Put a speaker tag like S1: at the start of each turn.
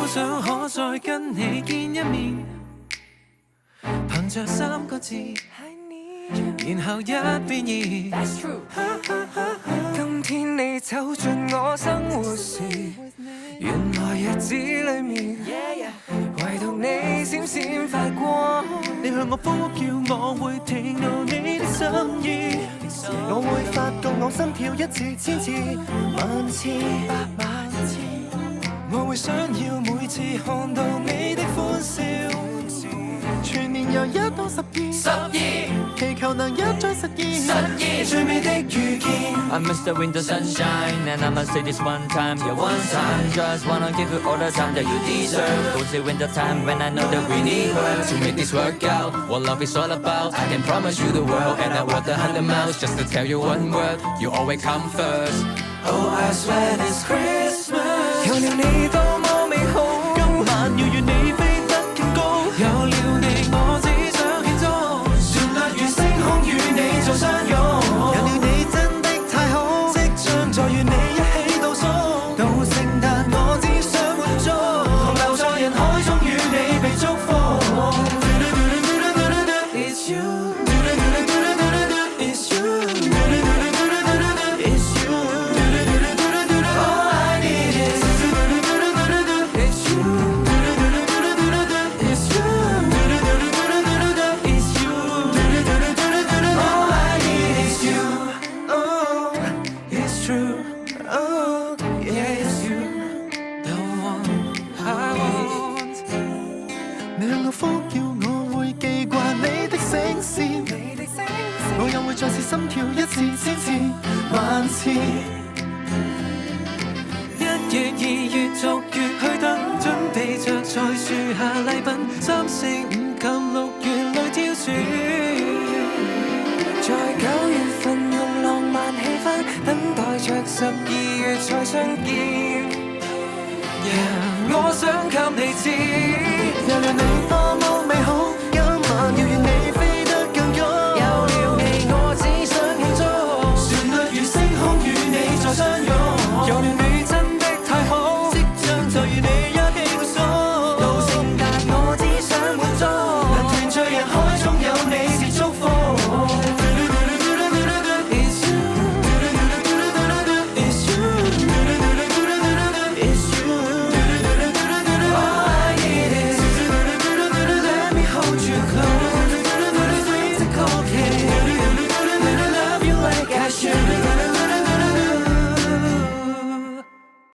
S1: 好想可再跟你見一面，憑着3個字，然後一變二。今天你走進我生活時，原來日子裏面唯獨你閃閃發光。你向我呼叫，我會聽到你的心意，
S2: 我會發覺我心跳一次千次萬次百萬次，
S1: 我會想要每次看到你的歡笑。
S2: 全年由1到12，祈求能一再實現
S1: 最美的遇見。
S3: I miss the winter sunshine and I must say this one time, yeah one time. Just wanna give you all the time that you deserve. Go to winter time when I know that we need her to make this work out. What love is all about, I can promise you the world, and I walk 100 miles just to tell you one word. You always come first.
S1: Oh, I swear it's Christmas。 有了你多麼美好，今晚要與你飛得更高。有了你，我只想慶祝，旋律如星空與你再相擁。
S2: 有了你真的太好，
S1: 即將再與你一起倒數，到聖誕我只想滿足，同留在人海中與你被祝福。It's you。
S2: 你向我呼叫，我會記掛你的聲線，我又會再次心跳一次千次萬次。
S1: 1月2月逐月去等，準備着在樹下禮品，3、4、5及6月裏挑選，在9月份用浪漫氣氛，等待着12月再相見。我想給你知，
S2: 有了你多麼美好，今晚要與你飛得更高。
S1: 有了你，我只想慶祝，旋律如星空與你再相擁。